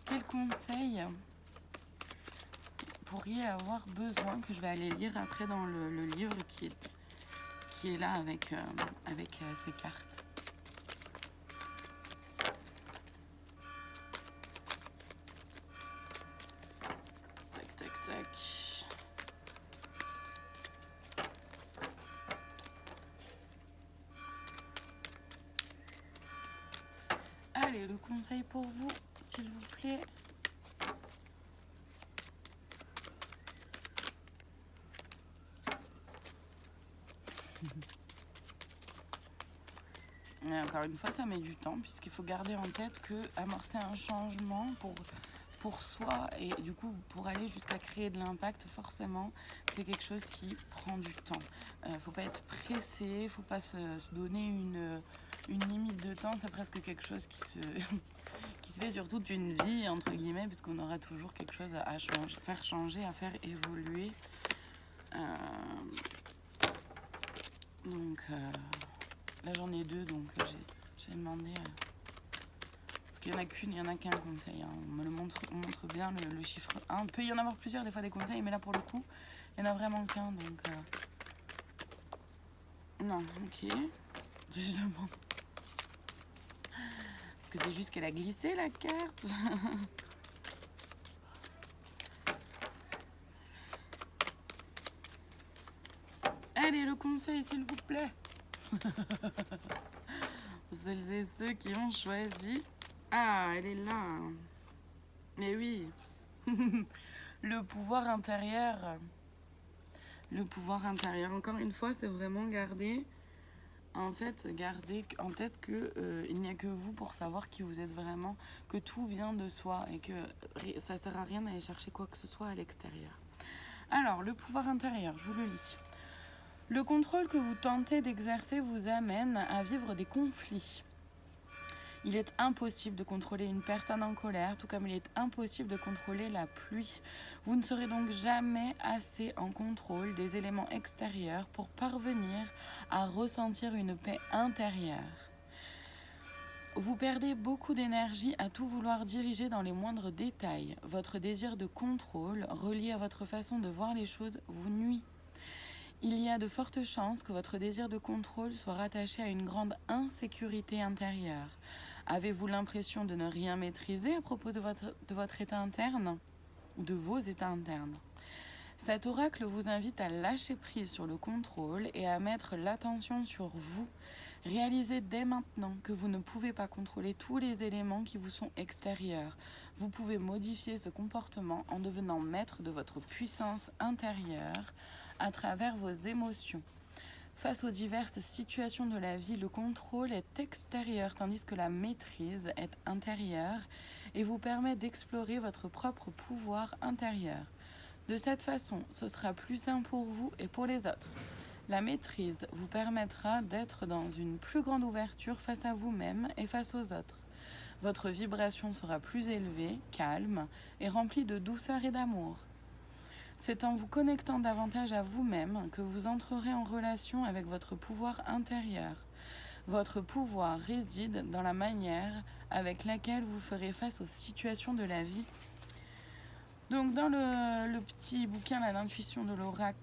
quel conseil pourriez avoir besoin, que je vais aller lire après dans le livre qui est là avec ces cartes. Tac, tac, tac. Allez, le conseil pour vous, s'il vous plaît. Et encore une fois, ça met du temps, puisqu'il faut garder en tête que amorcer un changement pour soi et du coup pour aller jusqu'à créer de l'impact, forcément, c'est quelque chose qui prend du temps. Faut pas être pressé, faut pas se donner une limite de temps, c'est presque quelque chose qui se fait sur toute une vie, entre guillemets, puisqu'on aura toujours quelque chose à changer, faire changer, à faire évoluer. Donc là j'en ai deux, donc j'ai demandé... parce qu'il n'y en a qu'un conseil, hein. On montre bien le chiffre 1. Il peut y en avoir plusieurs des fois des conseils, mais là pour le coup, il n'y en a vraiment qu'un, donc... Non, ok. Je demande... Parce que c'est juste qu'elle a glissé la carte. Allez, le conseil, s'il vous plaît. Celles et ceux qui ont choisi. Ah, elle est là. Mais oui. Le pouvoir intérieur. Le pouvoir intérieur. Encore une fois, c'est vraiment garder En fait, gardez en tête que il n'y a que vous pour savoir qui vous êtes vraiment, que tout vient de soi et que ça sert à rien d'aller chercher quoi que ce soit à l'extérieur. Alors, le pouvoir intérieur, je vous le lis. Le contrôle que vous tentez d'exercer vous amène à vivre des conflits. Il est impossible de contrôler une personne en colère, tout comme il est impossible de contrôler la pluie. Vous ne serez donc jamais assez en contrôle des éléments extérieurs pour parvenir à ressentir une paix intérieure. Vous perdez beaucoup d'énergie à tout vouloir diriger dans les moindres détails. Votre désir de contrôle, relié à votre façon de voir les choses, vous nuit. Il y a de fortes chances que votre désir de contrôle soit rattaché à une grande insécurité intérieure. Avez-vous l'impression de ne rien maîtriser à propos de votre état interne ou de vos états internes? Cet oracle vous invite à lâcher prise sur le contrôle et à mettre l'attention sur vous. Réalisez dès maintenant que vous ne pouvez pas contrôler tous les éléments qui vous sont extérieurs. Vous pouvez modifier ce comportement en devenant maître de votre puissance intérieure à travers vos émotions. Face aux diverses situations de la vie, le contrôle est extérieur tandis que la maîtrise est intérieure et vous permet d'explorer votre propre pouvoir intérieur. De cette façon, ce sera plus simple pour vous et pour les autres. La maîtrise vous permettra d'être dans une plus grande ouverture face à vous-même et face aux autres. Votre vibration sera plus élevée, calme et remplie de douceur et d'amour. C'est en vous connectant davantage à vous-même que vous entrerez en relation avec votre pouvoir intérieur. Votre pouvoir réside dans la manière avec laquelle vous ferez face aux situations de la vie. Donc dans le petit bouquin d'intuition de l'oracle,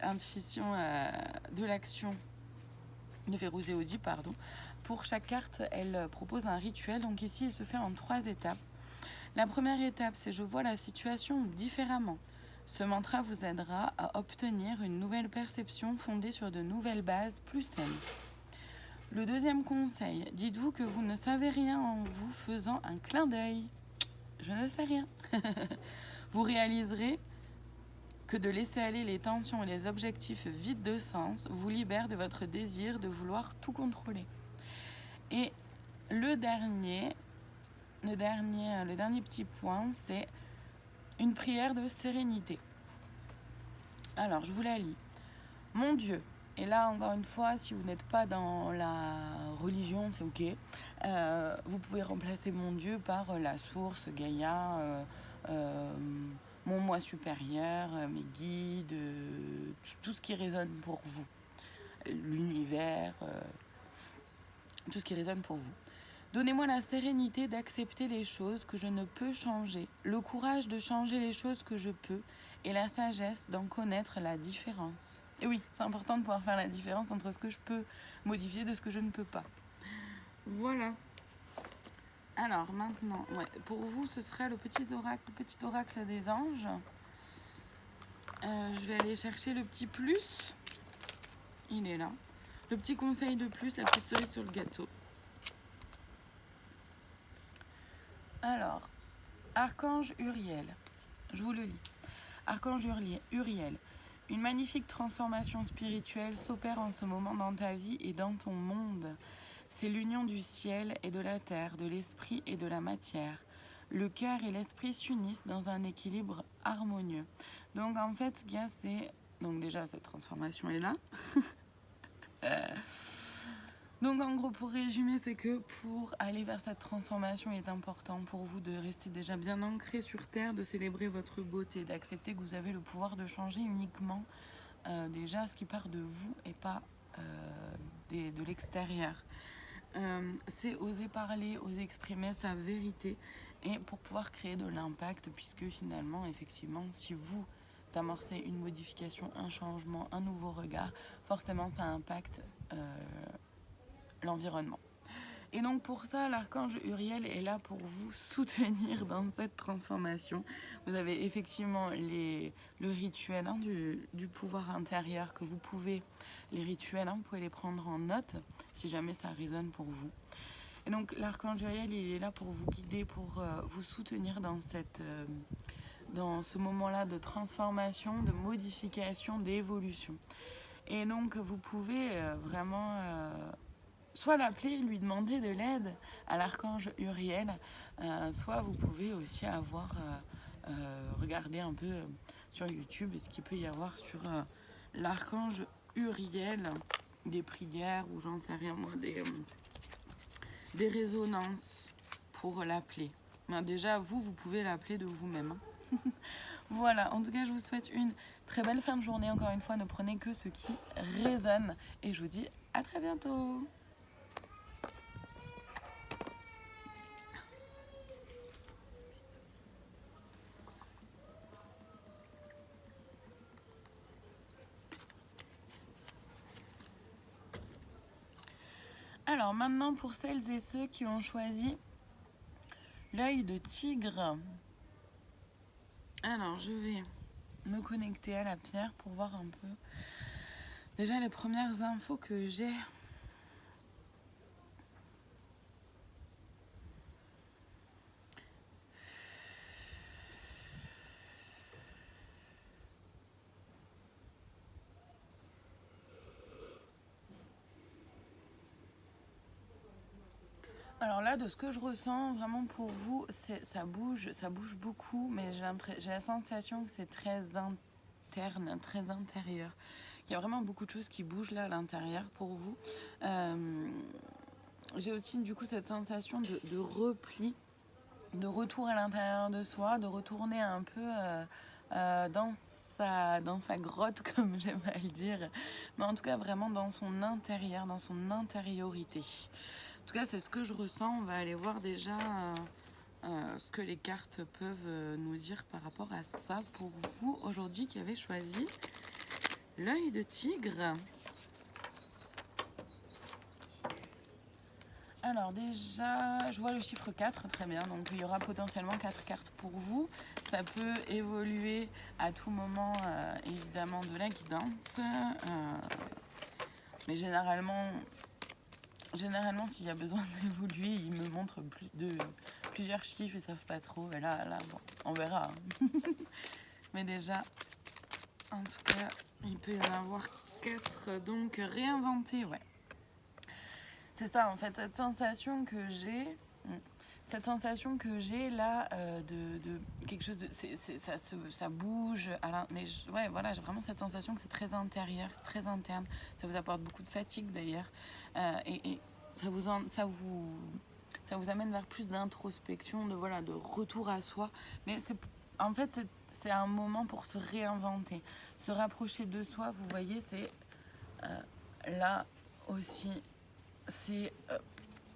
intuition de l'action de Férouzé Audi, pour chaque carte, elle propose un rituel. Donc ici, il se fait en 3 étapes. La première étape, c'est je vois la situation différemment. Ce mantra vous aidera à obtenir une nouvelle perception fondée sur de nouvelles bases plus saines. Le deuxième conseil, dites-vous que vous ne savez rien en vous faisant un clin d'œil. Je ne sais rien. Vous réaliserez que de laisser aller les tensions et les objectifs vides de sens vous libère de votre désir de vouloir tout contrôler. Et le dernier petit point, c'est une prière de sérénité. Alors, je vous la lis. Mon Dieu, et là, encore une fois, si vous n'êtes pas dans la religion, c'est ok. Vous pouvez remplacer mon Dieu par la source, Gaïa, mon moi supérieur, mes guides, tout ce qui résonne pour vous. L'univers, tout ce qui résonne pour vous. Donnez-moi la sérénité d'accepter les choses que je ne peux changer, le courage de changer les choses que je peux et la sagesse d'en connaître la différence. Et oui, c'est important de pouvoir faire la différence entre ce que je peux modifier de ce que je ne peux pas. Voilà. Alors maintenant, pour vous, ce sera le petit oracle des anges. Je vais aller chercher le petit plus. Il est là. Le petit conseil de plus, la petite cerise sur le gâteau. Alors, Archange Uriel, je vous le lis. Archange Uriel, une magnifique transformation spirituelle s'opère en ce moment dans ta vie et dans ton monde. C'est l'union du ciel et de la terre, de l'esprit et de la matière. Le cœur et l'esprit s'unissent dans un équilibre harmonieux. Donc en fait, ce qu'il y a, c'est... Donc déjà, cette transformation est là. Donc en gros, pour résumer, c'est que pour aller vers cette transformation, il est important pour vous de rester déjà bien ancré sur Terre, de célébrer votre beauté, d'accepter que vous avez le pouvoir de changer uniquement déjà ce qui part de vous et pas de l'extérieur. C'est oser parler, oser exprimer sa vérité et pour pouvoir créer de l'impact, puisque finalement, effectivement, si vous amorcez une modification, un changement, un nouveau regard, forcément ça impacte l'environnement. Et donc pour ça, l'archange Uriel est là pour vous soutenir dans cette transformation. Vous avez effectivement le rituel du pouvoir intérieur que vous pouvez, les rituels, vous pouvez les prendre en note si jamais ça résonne pour vous. Et donc l'archange Uriel, il est là pour vous guider, pour vous soutenir dans ce moment-là de transformation, de modification, d'évolution. Et donc vous pouvez vraiment soit l'appeler, lui demander de l'aide à l'archange Uriel, soit vous pouvez aussi avoir regardé un peu sur YouTube ce qu'il peut y avoir sur l'archange Uriel, des prières ou j'en sais rien moi, des résonances pour l'appeler. Ben déjà vous pouvez l'appeler de vous-même. Voilà, en tout cas je vous souhaite une très belle fin de journée. Encore une fois, ne prenez que ce qui résonne et je vous dis à très bientôt. Alors maintenant pour celles et ceux qui ont choisi l'œil de tigre. Alors je vais me connecter à la pierre pour voir un peu déjà les premières infos que j'ai. Alors là, de ce que je ressens vraiment pour vous, ça bouge beaucoup, mais j'ai la sensation que c'est très interne, très intérieur. Il y a vraiment beaucoup de choses qui bougent là à l'intérieur pour vous. J'ai aussi du coup cette sensation de repli, de retour à l'intérieur de soi, de retourner un peu dans sa grotte, comme j'aime à le dire, mais en tout cas vraiment dans son intérieur, dans son intériorité. En tout cas, c'est ce que je ressens. On va aller voir déjà ce que les cartes peuvent nous dire par rapport à ça pour vous aujourd'hui qui avez choisi l'œil de tigre. Alors déjà, je vois le chiffre 4, très bien, donc il y aura potentiellement 4 cartes pour vous. Ça peut évoluer à tout moment, évidemment, de la guidance. Mais généralement, s'il y a besoin d'évoluer, ils me montrent plusieurs chiffres, ils savent pas trop. Et là bon, on verra. Mais déjà, en tout cas, il peut y en avoir 4. Donc, réinventer, ouais. C'est ça, en fait, cette sensation que j'ai là, de quelque chose de... ça bouge. Mais ouais, voilà, j'ai vraiment cette sensation que c'est très intérieur, c'est très interne. Ça vous apporte beaucoup de fatigue, d'ailleurs. Et ça vous amène vers plus d'introspection, de retour à soi. Mais en fait, c'est un moment pour se réinventer. Se rapprocher de soi, vous voyez, c'est là aussi... C'est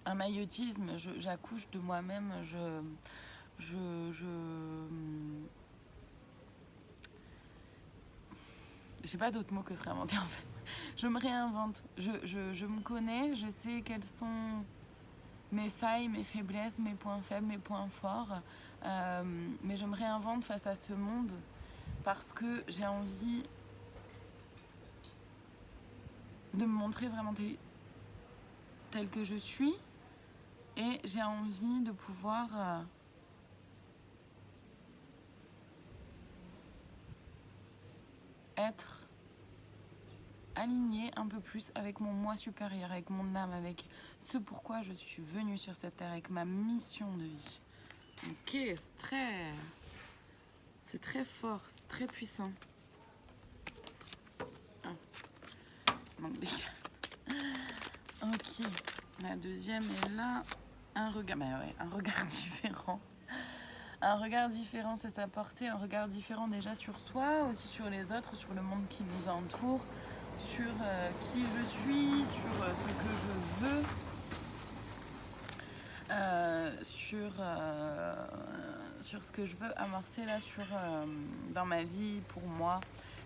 un maïeutisme, j'accouche de moi-même, j'ai pas d'autre mot que se réinventer en fait. Je me réinvente, je me connais, je sais quelles sont mes failles, mes faiblesses, mes points faibles, mes points forts, mais je me réinvente face à ce monde parce que j'ai envie de me montrer vraiment telle que je suis, et j'ai envie de pouvoir être alignée un peu plus avec mon moi supérieur, avec mon âme, avec ce pourquoi je suis venue sur cette terre, avec ma mission de vie. Ok, c'est très fort, c'est très puissant. Manque des cartes. Ok, la deuxième est là. Un regard différent. Un regard différent, c'est s'apporter un regard différent déjà sur soi, aussi sur les autres, sur le monde qui nous entoure, sur qui je suis, sur ce que je veux, sur ce que je veux amorcer là dans ma vie, pour moi.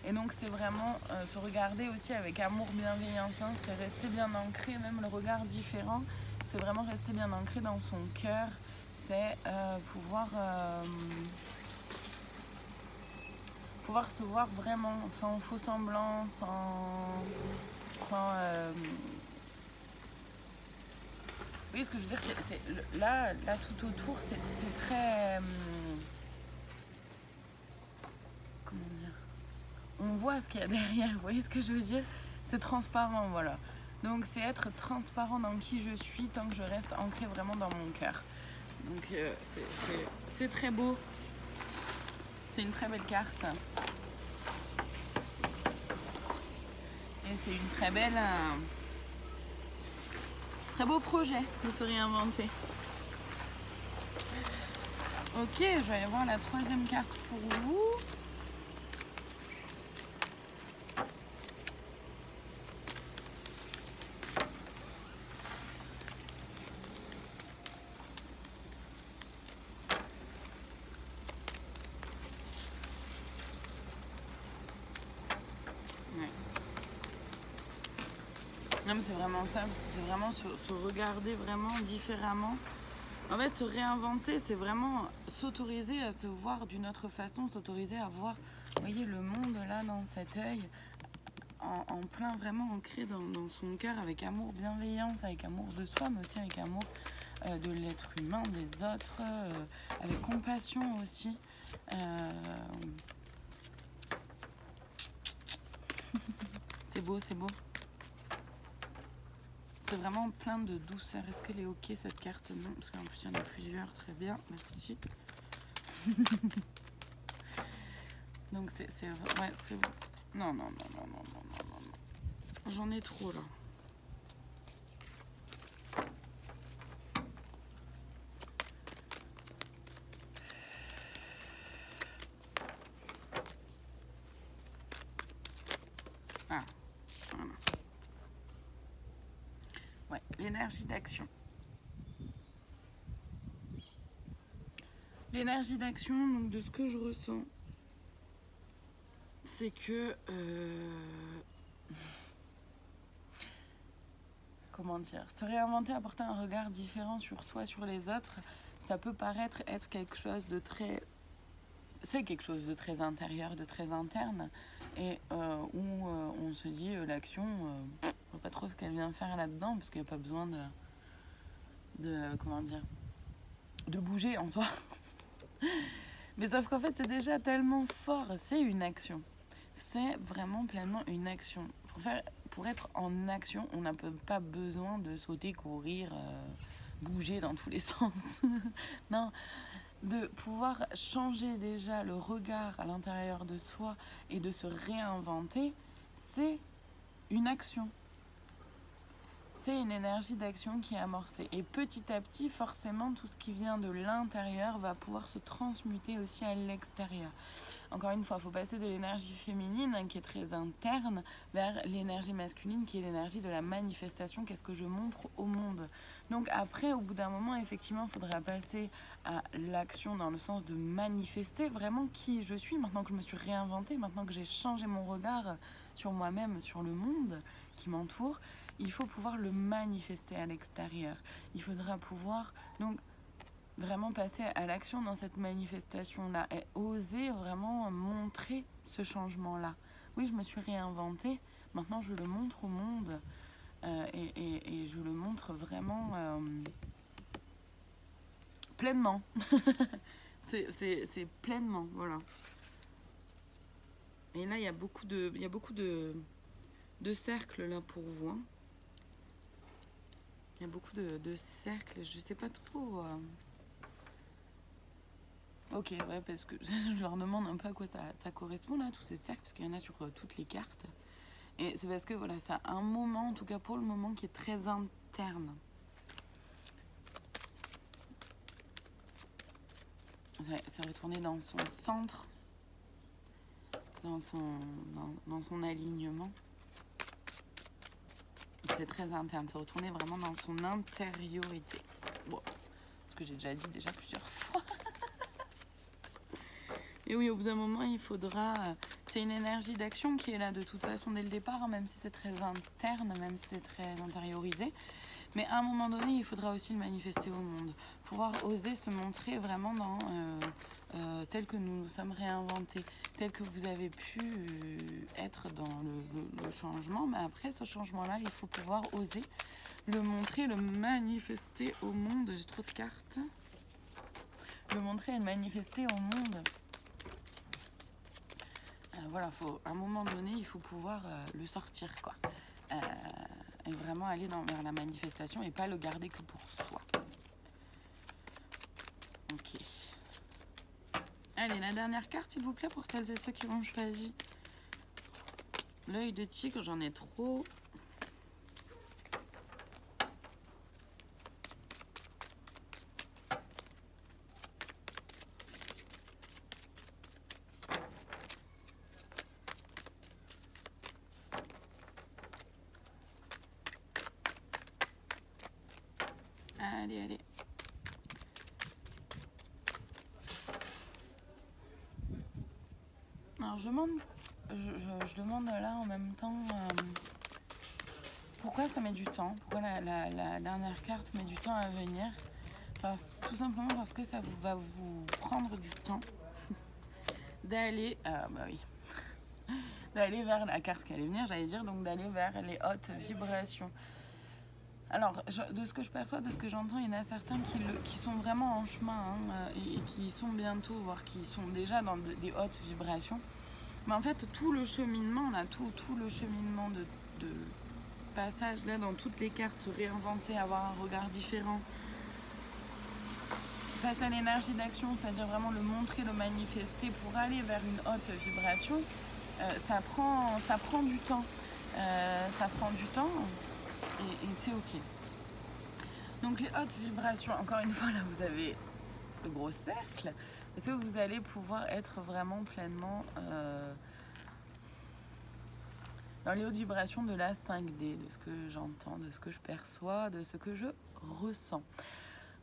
Et donc c'est vraiment se regarder aussi avec amour, bienveillance, hein, c'est rester bien ancré, même le regard différent, c'est vraiment rester bien ancré dans son cœur, c'est pouvoir se voir vraiment sans faux semblant, sans vous voyez ce que je veux dire, là tout autour, c'est très... comment dire, on voit ce qu'il y a derrière, vous voyez ce que je veux dire, c'est transparent, voilà. Donc c'est être transparent dans qui je suis tant que je reste ancré vraiment dans mon cœur. Donc c'est très beau. C'est une très belle carte. Et c'est une très belle... très beau projet de se réinventer. Ok, je vais aller voir la troisième carte pour vous. Non mais c'est vraiment ça, parce que c'est vraiment se regarder vraiment différemment. En fait, se réinventer, c'est vraiment s'autoriser à se voir d'une autre façon, s'autoriser à voir, vous voyez, le monde là dans cet œil, en plein vraiment ancré dans son cœur, avec amour, bienveillance, avec amour de soi, mais aussi avec amour de l'être humain, des autres, avec compassion aussi. C'est beau, c'est beau. C'est vraiment plein de douceur. Est-ce qu'elle est ok cette carte? Non, parce qu'en plus il y en a plusieurs. Très bien, merci. Donc c'est ouais, c'est bon. Non. J'en ai trop là. Ah, voilà. Ouais, l'énergie d'action. L'énergie d'action, donc de ce que je ressens, c'est que... comment dire, se réinventer, apporter un regard différent sur soi, sur les autres, ça peut paraître être quelque chose de très... C'est quelque chose de très intérieur, de très interne, et où on se dit, l'action, je ne vois pas trop ce qu'elle vient faire là-dedans, parce qu'il n'y a pas besoin de comment dire, de bouger en soi. Mais sauf qu'en fait, c'est déjà tellement fort, c'est une action. C'est vraiment pleinement une action. Pour être en action, on n'a pas besoin de sauter, courir, bouger dans tous les sens. Non, de pouvoir changer déjà le regard à l'intérieur de soi et de se réinventer, c'est une action. C'est une énergie d'action qui est amorcée. Et petit à petit, forcément, tout ce qui vient de l'intérieur va pouvoir se transmuter aussi à l'extérieur. Encore une fois, il faut passer de l'énergie féminine, qui est très interne, vers l'énergie masculine, qui est l'énergie de la manifestation. Qu'est-ce que je montre au monde? Donc après, au bout d'un moment, effectivement, il faudra passer à l'action dans le sens de manifester vraiment qui je suis, maintenant que je me suis réinventée, maintenant que j'ai changé mon regard sur moi-même, sur le monde qui m'entoure. Il faut pouvoir le manifester à l'extérieur. Il faudra pouvoir donc vraiment passer à l'action dans cette manifestation-là et oser vraiment montrer ce changement-là. Oui, je me suis réinventée, maintenant je le montre au monde et je le montre vraiment pleinement. c'est pleinement, voilà. Et là, il y a beaucoup de cercles là pour vous. Hein. Il y a beaucoup de cercles, je sais pas trop. Ok, ouais, parce que je leur demande un peu à quoi ça correspond là, tous ces cercles, parce qu'il y en a sur toutes les cartes. Et c'est parce que voilà, ça a un moment, en tout cas pour le moment, qui est très interne. C'est retourné dans son centre, dans son alignement. C'est très interne, c'est retourné vraiment dans son intériorité. Bon, ce que j'ai déjà dit déjà plusieurs fois. Et oui, au bout d'un moment, il faudra... C'est une énergie d'action qui est là de toute façon dès le départ, hein, même si c'est très interne, même si c'est très intériorisé. Mais à un moment donné, il faudra aussi le manifester au monde. Pouvoir oser se montrer vraiment dans... tel que nous nous sommes réinventés, tel que vous avez pu être dans le changement. Mais après ce changement-là, il faut pouvoir oser le montrer, le manifester au monde. J'ai trop de cartes. Le montrer et le manifester au monde. Voilà, à un moment donné, il faut pouvoir le sortir, quoi. Et vraiment aller vers la manifestation et pas le garder que pour soi. Ok. Allez, la dernière carte, s'il vous plaît, pour celles et ceux qui ont choisi. L'œil de tigre, j'en ai trop. Allez, allez. Alors, je demande là en même temps pourquoi ça met du temps, pourquoi la dernière carte met du temps à venir. Enfin, tout simplement parce que ça va vous prendre du temps d'aller, d'aller vers la carte qui allait venir, j'allais dire, donc d'aller vers les hautes vibrations. Alors, de ce que je perçois, de ce que j'entends, il y en a certains qui sont vraiment en chemin et qui sont bientôt, voire qui sont déjà dans des hautes vibrations. Mais en fait, tout le cheminement, là, tout le cheminement de passage, là, dans toutes les cartes, se réinventer, avoir un regard différent, passer à l'énergie d'action, c'est-à-dire vraiment le montrer, le manifester pour aller vers une haute vibration, ça prend du temps. Ça prend du temps et c'est ok. Donc les hautes vibrations, encore une fois, là, vous avez le gros cercle, parce que vous allez pouvoir être vraiment pleinement dans les hautes vibrations de la 5D, de ce que j'entends, de ce que je perçois, de ce que je ressens.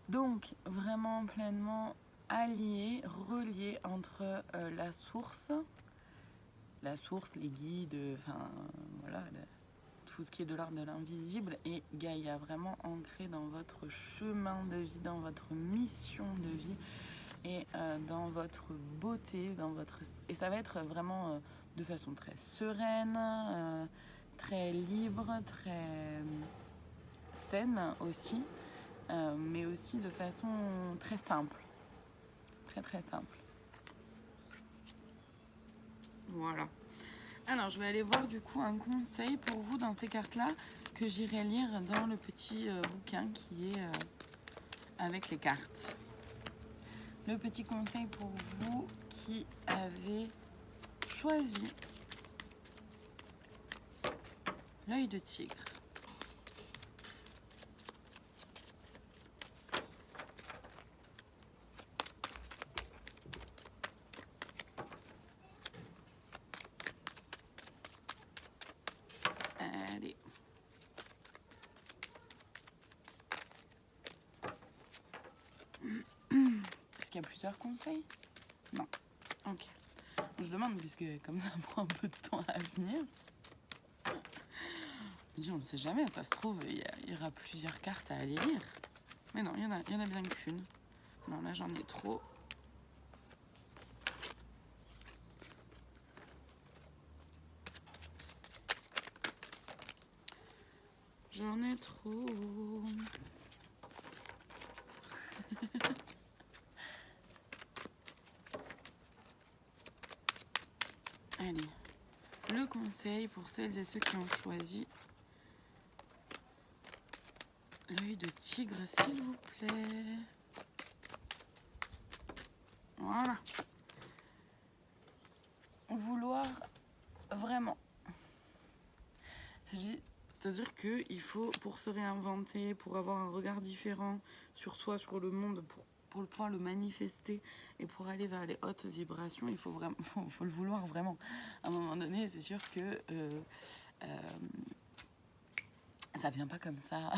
Donc, vraiment pleinement allié, relié entre la source, les guides, enfin, voilà, tout ce qui est de l'ordre de l'invisible, et Gaïa, vraiment ancré dans votre chemin de vie, dans votre mission de vie, et dans votre beauté, et ça va être vraiment de façon très sereine, très libre, très saine aussi, mais aussi de façon très simple, très simple. Voilà. Alors je vais aller voir du coup un conseil pour vous dans ces cartes-là que j'irai lire dans le petit bouquin qui est avec les cartes. Le petit conseil pour vous qui avez choisi l'œil de tigre. Allez. Est-ce qu'il y a plusieurs conseils? Non. Ok. Je demande puisque comme ça prend un peu de temps à venir. Je dis, on ne sait jamais, ça se trouve, il y aura plusieurs cartes à aller lire. Mais non, il y en a bien qu'une. Non, là j'en ai trop. J'en ai trop. Allez, le conseil pour celles et ceux qui ont choisi l'œil de tigre, s'il vous plaît. Voilà. Vouloir vraiment. C'est-à-dire qu'il faut, pour se réinventer, pour avoir un regard différent sur soi, sur le monde, pour pouvoir le manifester et pour aller vers les hautes vibrations, il faut vraiment, faut le vouloir vraiment. À un moment donné, c'est sûr que ça vient pas comme ça.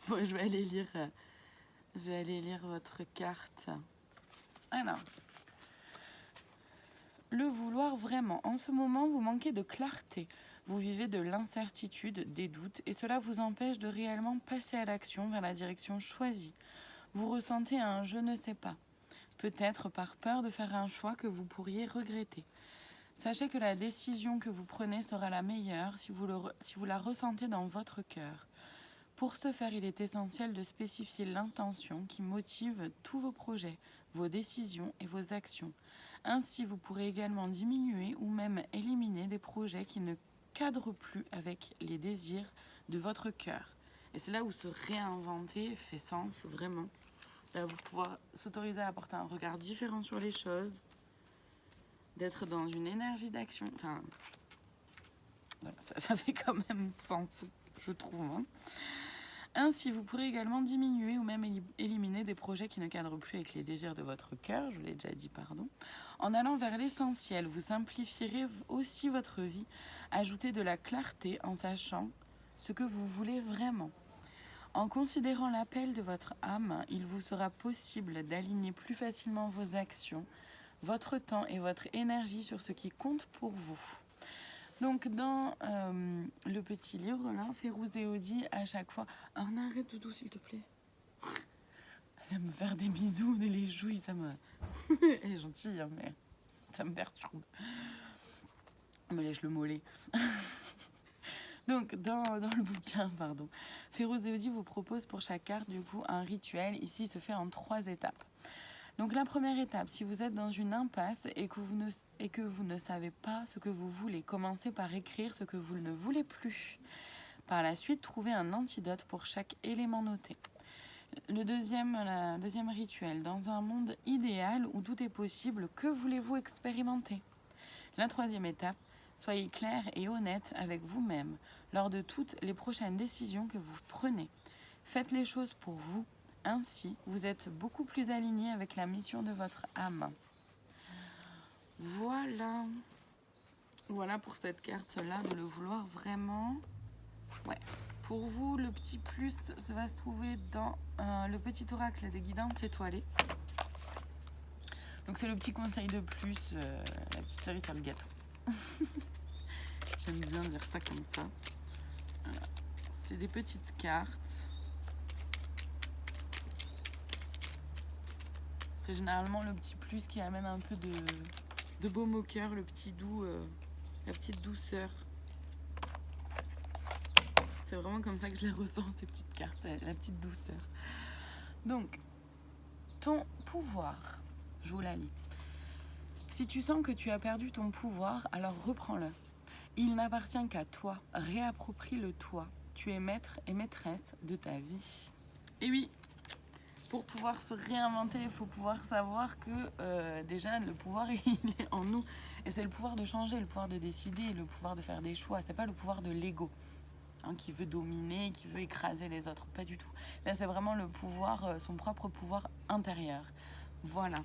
Bon, je vais aller lire votre carte. Alors, le vouloir vraiment. En ce moment, vous manquez de clarté. Vous vivez de l'incertitude, des doutes, et cela vous empêche de réellement passer à l'action vers la direction choisie. Vous ressentez un je ne sais pas, peut-être par peur de faire un choix que vous pourriez regretter. Sachez que la décision que vous prenez sera la meilleure si vous la ressentez dans votre cœur. Pour ce faire, il est essentiel de spécifier l'intention qui motive tous vos projets, vos décisions et vos actions. Ainsi, vous pourrez également diminuer ou même éliminer des projets qui ne cadrent plus avec les désirs de votre cœur. Et c'est là où se réinventer fait sens, vraiment. Là, vous pouvez s'autoriser à apporter un regard différent sur les choses, d'être dans une énergie d'action. Enfin, ça fait quand même sens, je trouve. Hein. Ainsi, vous pourrez également diminuer ou même éliminer des projets qui ne cadrent plus avec les désirs de votre cœur, je l'ai déjà dit, pardon. En allant vers l'essentiel, vous simplifierez aussi votre vie, ajoutez de la clarté en sachant ce que vous voulez vraiment. En considérant l'appel de votre âme, il vous sera possible d'aligner plus facilement vos actions, votre temps et votre énergie sur ce qui compte pour vous. Donc dans le petit livre, là, Férouz et Audi, à chaque fois... Alors, arrête Doudou, s'il te plaît. Elle va me faire des bisous, les joues, ça me... Elle est gentille, hein, mais ça me perturbe. Elle me lèche le mollet. Donc, dans le bouquin, Férouz et Audi vous propose pour chaque carte, du coup, un rituel. Ici, il se fait en 3 étapes. Donc, la première étape, si vous êtes dans une impasse et que vous ne savez pas ce que vous voulez, commencez par écrire ce que vous ne voulez plus. Par la suite, trouvez un antidote pour chaque élément noté. Le deuxième rituel, dans un monde idéal où tout est possible, que voulez-vous expérimenter? La troisième étape, soyez clair et honnête avec vous-même lors de toutes les prochaines décisions que vous prenez. Faites les choses pour vous. Ainsi, vous êtes beaucoup plus aligné avec la mission de votre âme. Voilà. Voilà pour cette carte-là, de le vouloir vraiment. Ouais. Pour vous, le petit plus va se trouver dans le petit oracle des guidances étoilées. Donc c'est le petit conseil de plus, la petite cerise sur le gâteau. J'aime bien dire ça comme ça. Voilà. C'est des petites cartes. C'est généralement le petit plus qui amène un peu de baume au cœur, le petit doux, la petite douceur. C'est vraiment comme ça que je les ressens, ces petites cartes, la petite douceur. Donc, ton pouvoir, je vous la lis. Si tu sens que tu as perdu ton pouvoir, alors reprends-le. Il n'appartient qu'à toi, réapproprie-le toi. Tu es maître et maîtresse de ta vie. Et oui, pour pouvoir se réinventer, il faut pouvoir savoir que déjà le pouvoir il est en nous. Et c'est le pouvoir de changer, le pouvoir de décider, le pouvoir de faire des choix. C'est pas le pouvoir de l'ego qui veut dominer, qui veut écraser les autres. Pas du tout. Là, c'est vraiment le pouvoir, son propre pouvoir intérieur. Voilà.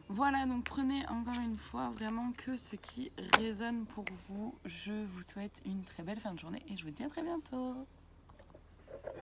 Voilà, donc prenez encore une fois vraiment que ce qui résonne pour vous. Je vous souhaite une très belle fin de journée et je vous dis à très bientôt.